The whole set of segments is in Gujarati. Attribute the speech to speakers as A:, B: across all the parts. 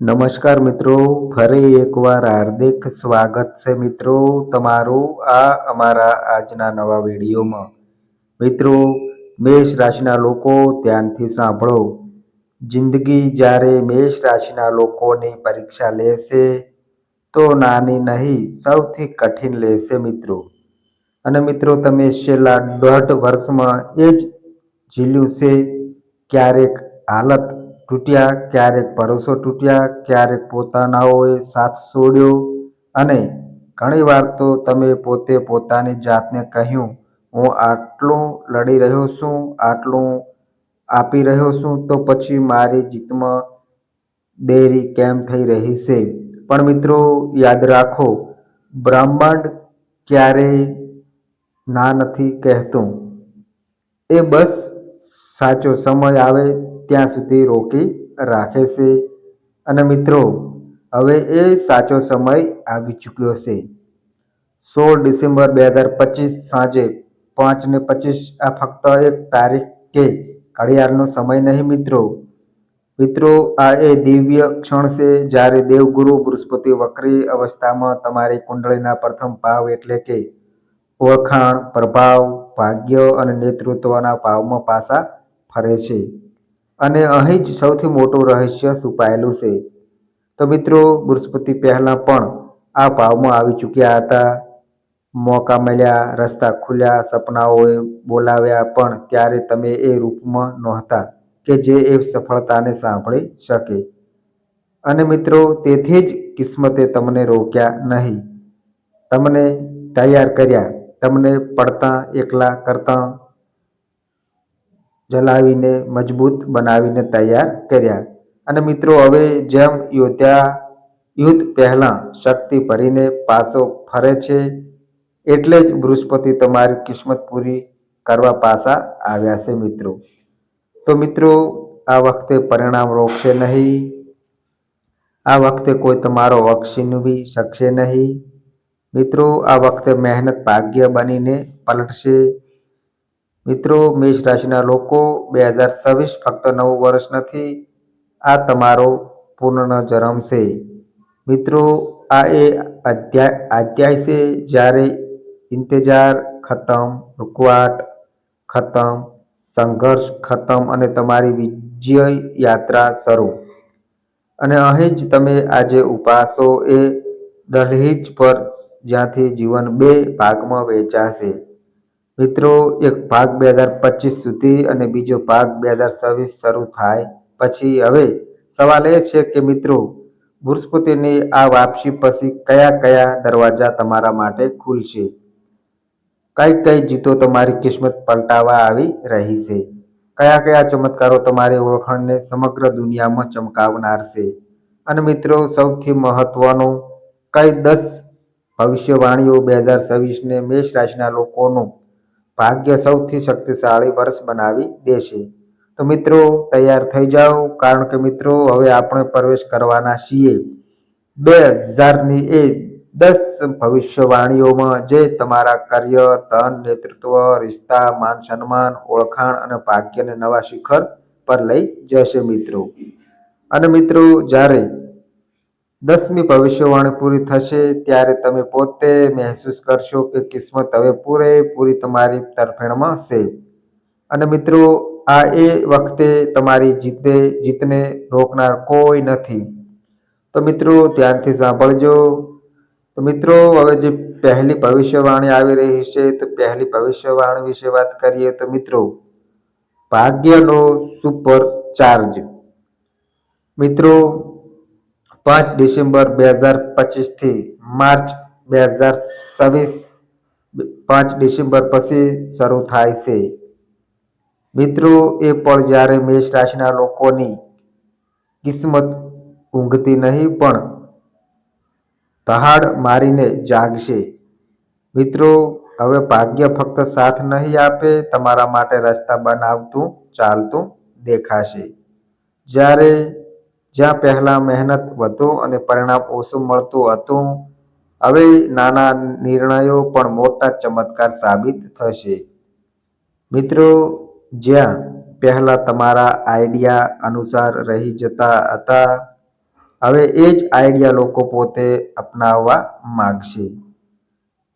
A: નમસ્કાર મિત્રો, ફરી એકવાર હાર્દિક સ્વાગત છે મિત્રો તમારું આ અમારા આજના નવા વિડીયોમાં। મિત્રો, મેષ રાશિના લોકો ધ્યાનથી સાંભળો। જિંદગી જ્યારે મેષ રાશિના લોકોની પરીક્ષા લેશે તો નાની નહીં, સૌથી કઠિન લેશે મિત્રો। અને મિત્રો, તમે છેલ્લા 1.5 વર્ષમાં એ જ ઝીલ્યું છે। ક્યારેક હાલત તૂટ્યા, ક્યારેક ભરોસો તૂટ્યા, ક્યારેક પોતાનાઓએ સાથ છોડ્યો અને ઘણીવાર તો તમે પોતે પોતાની જાતને કહ્યું, હું આટલું લડી રહ્યો છું, આટલું આપી રહ્યો છું, તો પછી મારી જીતમાં દેરી કેમ થઈ રહી છે? પણ મિત્રો, યાદ રાખો, બ્રહ્માંડ ક્યારેય ના નથી કહેતું। એ બસ સાચો સમય આવે ત્યાં સુધી રોકી રાખે છે। અને મિત્રો, હવે એ સાચો સમય આવી ચૂક્યો છે। 16 ડિસેમ્બર 2025 સાંજે 5:25 આ ફક્ત એક તારીખ કે ઘડિયાળનો સમય નહીં મિત્રો, આ એ દિવ્ય ક્ષણ છે જ્યારે દેવગુરુ બૃહસ્પતિ વક્રી અવસ્થામાં તમારી કુંડળીના પ્રથમ ભાવ એટલે કે ઓળખાણ, પ્રભાવ, ભાગ્ય અને નેતૃત્વના ભાવમાં પાછા ફરે છે। અને અહીં જ સૌથી મોટું રહસ્ય છુપાયેલું છે। તો મિત્રો, બૃહસ્પતિ પહેલા પણ આ ભાવમાં આવી ચૂક્યા હતા। મોકા મળ્યા, રસ્તા ખુલ્યા, સપનાઓએ બોલાવ્યા, પણ ત્યારે તમે એ રૂપમાં નહોતા કે જે એ સફળતાને સાંભળી શકે। અને મિત્રો, તેથી જ કિસ્મતે તમને રોક્યા નહીં, તમને તૈયાર કર્યા, તમને પડતા એકલા કરતા જલાવીને મજબૂત બનાવીને તૈયાર કર્યા। અને મિત્રો, હવે જેમ યુદ્ધ પહેલા શક્તિ ભરીને પાછો ફરે છે, એટલે જ બૃહસ્પતિ તમારી કિસ્મત પૂરી કરવા પાછા આવ્યા છે મિત્રો। તો મિત્રો, આ વખતે પરિણામ રોકશે નહીં, આ વખતે કોઈ તમારો હક છીનવી શકશે નહીં મિત્રો। આ વખતે મહેનત ભાગ્ય બનીને પલટશે મિત્રો। મેષ રાશિના લોકો, 2026 ફક્ત નવું વર્ષ નથી, આ તમારો પુનર્જન્મ છે મિત્રો। આ એ અધ્યાય છે જ્યારે ઇંતજાર ખતમ, રૂકાવટ ખતમ, સંઘર્ષ ખતમ અને તમારી વિજય યાત્રા શરૂ। અને અહીં જ તમે આજે ઊભા છો એ દહલીજ પર, જ્યાંથી જીવન 2 ભાગમાં વહેંચાશે મિત્રો। એક ભાગ 2025 સુધી અને બીજો ભાગ 2026 શરૂ થાય પછી। હવે સવાલ એ છે કે મિત્રો, બૃહસ્પતિની આ વાપસી પછી કયા કયા દરવાજા તમારા માટે ખુલશે? કઈ કઈ જીતો તમારી કિસ્મત પલટાવા આવી રહી છે? કયા કયા ચમત્કારો તમારી ઓળખાણને સમગ્ર દુનિયામાં ચમકાવનાર છે? અને મિત્રો, સૌથી મહત્વનું, કઈ 10 ભવિષ્યવાણીઓ 2026ને મેષ રાશિના લોકોનું ભાગ્ય સૌથી શક્તિશાળી વર્ષ બનાવી દેશે? તો મિત્રો, તૈયાર થઈ જાઓ, કારણ કે મિત્રો, હવે આપણે પ્રવેશ કરવાના છીએ 2000ની એ 10 ભવિષ્યવાણીઓમાં, જે તમારા કરિયર, ધન, નેતૃત્વ, રિશ્તા, માન સન્માન, ઓળખાણ અને ભાગ્યને નવા શિખર પર લઈ જશે મિત્રો। અને મિત્રો, જ્યારે 10મી ભવિષ્યવાણી પૂરી થશે ત્યારે તમે પોતે મહેસૂસ કરશો કે કિસ્મત હવે પૂરેપૂરી તમારી તરફેણમાં છે। અને મિત્રો, આ એ વખતે તમારી જીતને રોકનાર કોઈ નથી। તો મિત્રો, ધ્યાનથી સાંભળજો। તો મિત્રો, હવે જે પહેલી ભવિષ્યવાણી આવી રહી છે, તો પહેલી ભવિષ્યવાણી વિશે વાત કરીએ તો મિત્રો, ભાગ્યનો સુપર ચાર્જ મિત્રો, 5 ડિસેમ્બર 2025 થી માર્ચ 2026, 5 ડિસેમ્બર પછી શરૂ થાય છે મિત્રો। એ પળ જ્યારે મેષ રાશિના લોકોની કિસ્મત ઊંઘતી નહીં પણ દહાડ મારીને જાગશે મિત્રો। હવે ભાગ્ય ફક્ત સાથ નહીં આપે, તમારા માટે રસ્તા બનાવતું ચાલતું દેખાશે। જ્યાં પહેલા મહેનત વધુ અને પરિણામ ઓછું મળતું હતું, હવે નાના નિર્ણયો પણ મોટા ચમત્કાર સાબિત થશે મિત્રો। જ્યાં પહેલા તમારા આઈડિયા અનુસાર રહી જતા હતા, હવે એ જ આઈડિયા લોકો પોતે અપનાવવા માગશે.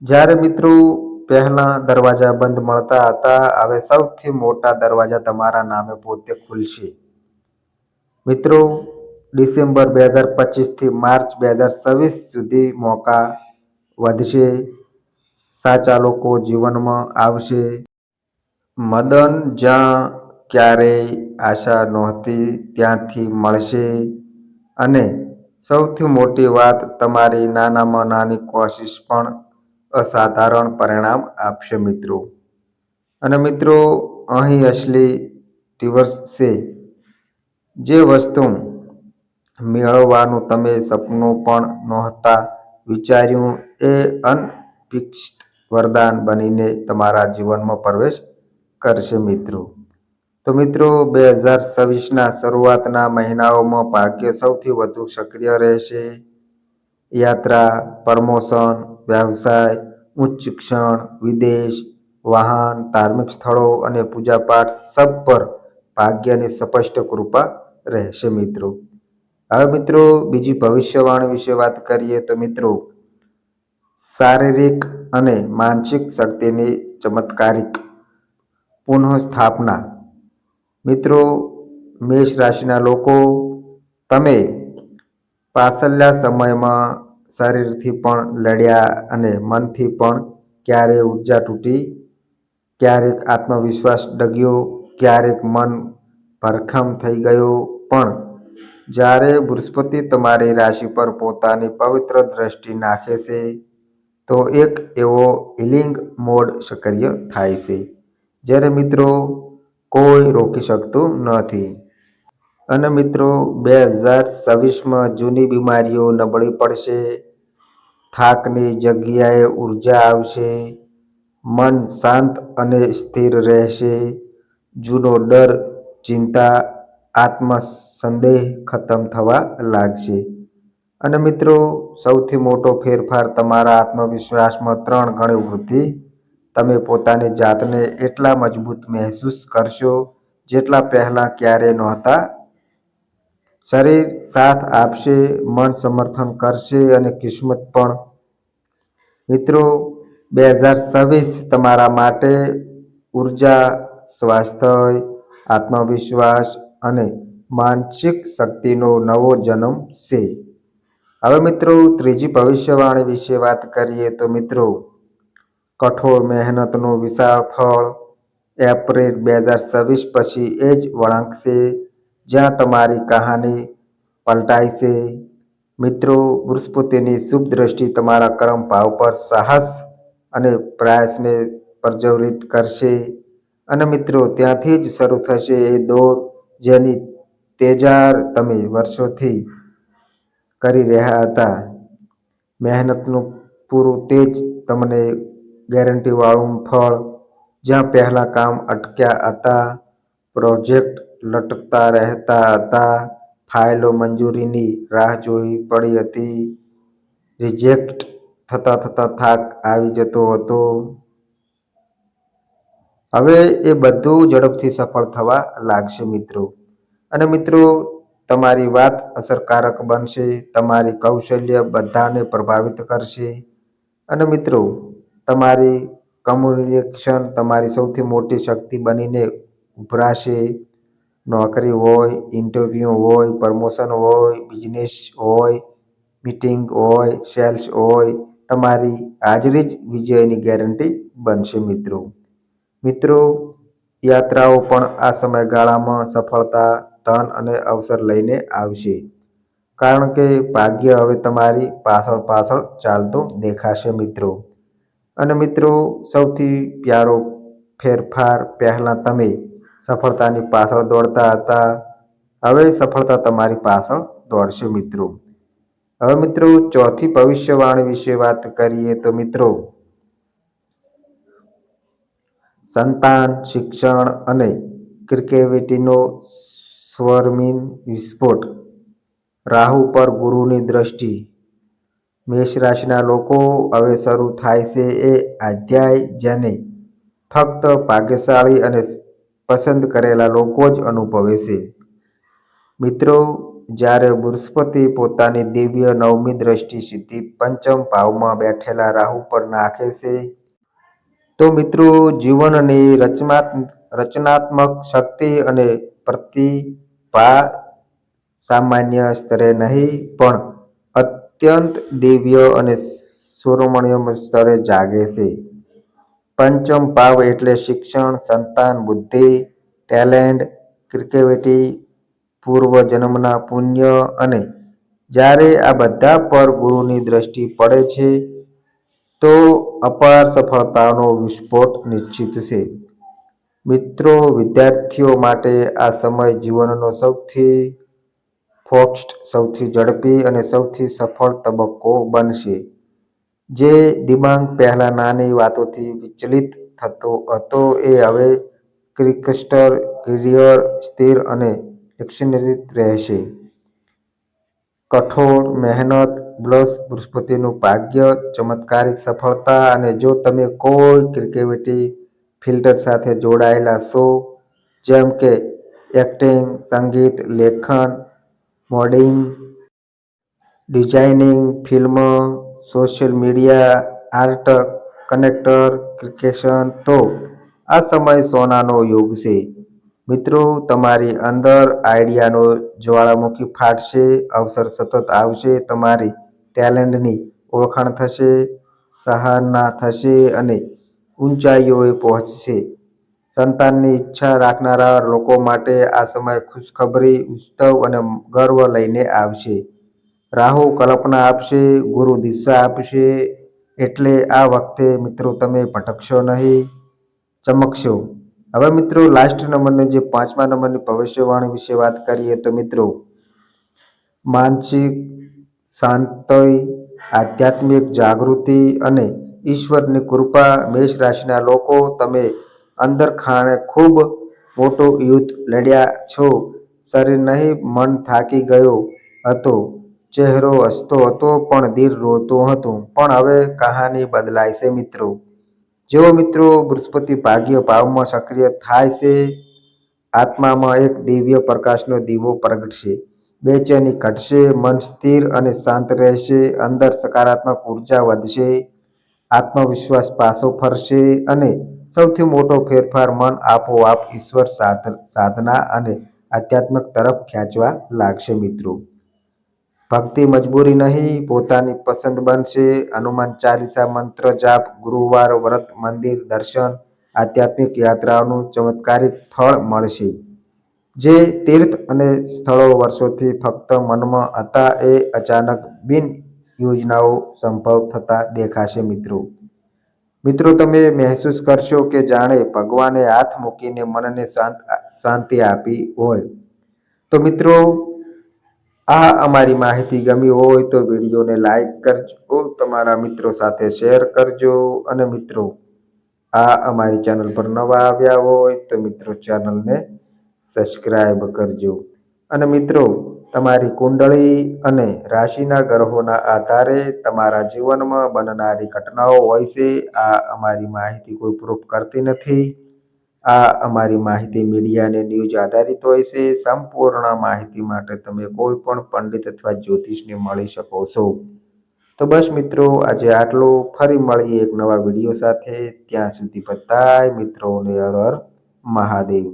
A: જ્યારે મિત્રો પહેલા દરવાજા બંધ મળતા હતા, હવે સૌથી મોટા દરવાજા તમારા નામે પોતે ખુલશે. મિત્રો ડિસેમ્બર 2025થી માર્ચ 2026 સુધી મોકા વધશે. સાચા લોકો જીવનમાં આવશે. મદન જ્યાં ક્યારેય આશા નહોતી ત્યાંથી મળશે. અને સૌથી મોટી વાત, તમારી નાનામાં નાની કોશિશ પણ અસાધારણ પરિણામ આપશે મિત્રો. અને મિત્રો અહીં અસલી રિવર્સ છે. જે વસ્તુ મેળવવાનું તમે સપનું પણ નહોતા વિચાર્યું, એ અનપેક્ષિત વરદાન બનીને તમારા જીવનમાં પ્રવેશ કરશે મિત્રો. તો મિત્રો 2026ના શરૂઆતના મહિનાઓમાં ભાગ્ય સૌથી વધુ સક્રિય રહેશે. યાત્રા, પ્રમોશન, વ્યવસાય, ઉચ્ચ શિક્ષણ, વિદેશ, વાહન, ધાર્મિક સ્થળો અને પૂજાપાઠ સબ પર ભાગ્યની સ્પષ્ટ કૃપા રહેશે મિત્રો. હવે મિત્રો બીજી ભવિષ્યવાણી વિશે વાત કરીએ તો મિત્રો શારીરિક અને માનસિક શક્તિની ચમત્કારિક પુનઃસ્થાપના. મિત્રો મેષ રાશિના લોકો, તમે પાછલા સમયમાં શરીરથી પણ લડ્યા અને મનથી પણ. ક્યારેક ઉર્જા તૂટી, ક્યારેક આત્મવિશ્વાસ ડગ્યો, ક્યારેક મન ભરખમ થઈ ગયો. પણ જ્યારે બૃહસ્પતિ તમારી રાશિ પર પોતાની પવિત્ર દ્રષ્ટિ નાખે છે, તો એક એવો હિલિંગ મોડ સક્રિય થાય છે જ્યારે મિત્રો કોઈ રોકી શકતું નથી. અને મિત્રો 2026માં જૂની બીમારીઓ નબળી પડશે. થાકની જગ્યાએ ઉર્જા આવશે. મન શાંત અને સ્થિર રહેશે. જૂનો ડર, ચિંતા, આત્મસંદેહ ખતમ થવા લાગશે. અને મિત્રો સૌથી મોટો ફેરફાર, તમારા આત્મવિશ્વાસમાં 3 ગણી વૃદ્ધિ. તમે પોતાની જાતને એટલા મજબૂત મહેસૂસ કરશો જેટલા પહેલા ક્યારેય નહોતા. શરીર સાથ આપશે, મન સમર્થન કરશે અને કિસ્મત પણ. મિત્રો 2026 તમારા માટે ઉર્જા, સ્વાસ્થ્ય, આત્મવિશ્વાસ અને માનસિક શક્તિનો નવો જન્મ છે. હવે મિત્રો ત્રીજી ભવિષ્યવાણી વિશે વાત કરીએ તો મિત્રો કઠોર મહેનતનું વિશાળ ફળ. એપ્રિલ 2026 પછી એ જ વળાંક છે જ્યાં તમારી કહાની પલટાય છે. મિત્રો બૃહસ્પતિની શુભ દ્રષ્ટિ તમારા કર્મ ભાવ પર સાહસ અને પ્રયાસને પ્રજ્વલિત કરશે. અને મિત્રો ત્યાંથી જ શરૂ થશે એ દોર જેની તેજાર તમે વર્ષોથી કરી રહ્યા હતા. મહેનતનું પૂરું તેજ તમને ગેરંટીવાળું ફળ. જ્યાં પહેલા કામ અટક્યા હતા, પ્રોજેક્ટ લટકતા રહેતા હતા, ફાઇલો મંજૂરીની રાહ જોવી પડી હતી, રિજેક્ટ થતા થતા થાક આવી જતો હતો. હવે એ બધું ઝડપથી સફળ થવા લાગશે મિત્રો. અને મિત્રો તમારી વાત અસરકારક બનશે. તમારી કૌશલ્ય બધાને પ્રભાવિત કરશે. અને મિત્રો તમારી કમ્યુનિકેશન તમારી સૌથી મોટી શક્તિ બનીને ઉભરાશે. નોકરી હોય, ઇન્ટરવ્યૂ હોય, પ્રમોશન હોય, બિઝનેસ હોય, મીટિંગ હોય, સેલ્સ હોય, તમારી હાજરી જ વિજયની ગેરંટી બનશે મિત્રો. મિત્રો યાત્રાઓ પણ આ સમયગાળામાં સફળતા, ધન અને અવસર લઈને આવશે. કારણ કે ભાગ્ય હવે તમારી પાછળ પાછળ ચાલતું દેખાશે મિત્રો. અને મિત્રો સૌથી પ્યારો ફેરફાર, પહેલા તમે સફળતાની પાછળ દોડતા હતા, હવે સફળતા તમારી પાછળ દોડશે મિત્રો. હવે મિત્રો ચોથી ભવિષ્યવાણી વિશે વાત કરીએ તો મિત્રો સંતાન, શિક્ષણ અને ક્રિએટિવિટીનો સ્વર્ણિમ વિસ્ફોટ. રાહુ પર ગુરુની દ્રષ્ટિ. મેષ રાશિના લોકો, હવે શરૂ થાય છે એ અધ્યાય જેને ફક્ત ભાગ્યશાળી અને પસંદ કરેલા લોકો જ અનુભવે છે. મિત્રો જ્યારે બૃહસ્પતિ પોતાની દિવ્ય નવમી દ્રષ્ટિ સીધી પંચમ ભાવમાં બેઠેલા રાહુ પર નાખે છે, તો મિત્રો જીવનની રચનાત્મક શક્તિ અને પ્રતિભા સામાન્ય સ્તરે નહીં પણ અત્યંત દિવ્ય અને સુરમણ્યમ સ્તરે જાગે છે. પંચમ ભાવ એટલે શિક્ષણ, સંતાન, બુદ્ધિ, ટેલેન્ટ, ક્રિએટિવિટી, પૂર્વજન્મના પુણ્ય અને જ્યારે આ બધા પર ગુરુની દ્રષ્ટિ પડે છે તો અપાર સફળતાનો વિસ્ફોટ નિશ્ચિત છે. મિત્રો, વિદ્યાર્થીઓ માટે આ સમય જીવનનો સૌથી ફાસ્ટ, સૌથી ઝડપી અને સૌથી સફળ તબક્કો બનશે. જે દિમાગ પહેલા નાની વાતોથી વિચલિત થતો હતો એ હવે ક્રિસ્ટલ ક્લિયર, સ્થિર અને લક્ષ્યનિર્દેશિત રહેશે. કઠોર મહેનત પ્લસ બૃહસ્પતિનું ભાગ્ય, ચમત્કારિક સફળતા. અને જો તમે કોઈ ક્રિએટિવિટી ફિલ્ડ સાથે જોડાયેલા છો, જેમ કે એક્ટિંગ, સંગીત, લેખન, modelling, designing, film, social media, art, content creation, તો આ સમય સોનાનો યુગ છે. મિત્રો, તમારી અંદર આઈડિયાનો જ્વાળામુખી ફાટશે, અવસર સતત આવશે, તમારી ટેલેન્ટની ઓળખાણ થશે, સરાહના થશે અને ઊંચાઈઓએ પહોંચશે. સંતાનની ઈચ્છા રાખનારા લોકો માટે આ સમય ખુશખબરી, ઉત્સવ અને ગર્વ લઈને આવશે. રાહુ કલ્પના આપશે, ગુરુ દિશા આપશે. એટલે આ વખતે મિત્રો તમે ભટકશો નહીં, ચમકશો. હવે મિત્રો લાસ્ટ નંબરની જે 5મા નંબરની ભવિષ્યવાણી વિશે વાત કરીએ તો મિત્રો, માનસિક શાંતિ, આધ્યાત્મિક જાગૃતિ અને ઈશ્વરની કૃપા. મેષ રાશિના લોકો, તમે અંદર ખાણે ખૂબ મોટું યુદ્ધ લડ્યા છો. શરીર નહીં, મન થાકી ગયો હતો, ચહેરો હસતો હતો પણ દિલ રોતું હતું. પણ હવે કહાની બદલાય છે મિત્રો. જેવો મિત્રો બૃહસ્પતિ ભાગ્ય ભાવમાં સક્રિય થાય છે, આત્મામાં એક દિવ્ય પ્રકાશનો દીવો પ્રગટશે. બેચેની ઘટશે, મન સ્થિર અને શાંત રહેશે, અંદર સકારાત્મક ઉર્જા વધશે, આત્મવિશ્વાસ પાછો ફરશે અને સૌથી મોટો ફેરફાર મન આપોઆપ ઈશ્વર સાધના અને આધ્યાત્મ તરફ ખેંચવા લાગશે મિત્રો. ભક્તિ મજબૂરી નહીં, પોતાની પસંદ બનશે. હનુમાન ચાલીસા મંત્ર જાપ, ગુરુવાર વ્રત, મંદિર દર્શન, આધ્યાત્મિક યાત્રાઓનું ચમત્કારિક ફળ મળશે. જે તીર્થ અને સ્થળો વર્ષોથી ફક્ત મનમાં હતા એ અચાનક બિન યોજનાઓ સંભવ થતા દેખાશે મિત્રો. મિત્રો, તમે મહેસૂસ કરશો કે જાણે ભગવાને હાથ મૂકીને મનને શાંતિ આપી હોય. તો મિત્રો, આ અમારી માહિતી ગમી હોય તો વિડીયોને લાઈક કરજો, તમારા મિત્રો સાથે શેર કરજો અને મિત્રો આ અમારી ચેનલ પર નવા આવ્યા હોય તો મિત્રો ચેનલને સબસ્ક્રાઈબ કરજો. અને મિત્રો, તમારી કુંડળી અને રાશિના ગ્રહોના આધારે તમારા જીવનમાં બનનારી ઘટનાઓ હોય છે. આ અમારી માહિતી કોઈ પ્રૂફ કરતી નથી. આ અમારી માહિતી મીડિયા અને ન્યૂઝ આધારિત હોય છે. સંપૂર્ણ માહિતી માટે તમે કોઈ પણ પંડિત અથવા જ્યોતિષને મળી શકો છો. તો બસ મિત્રો, આજે આટલું. ફરી મળીએ એક નવા વિડીયો સાથે. ત્યાં સુધી બધાય મિત્રોને હર હર મહાદેવ.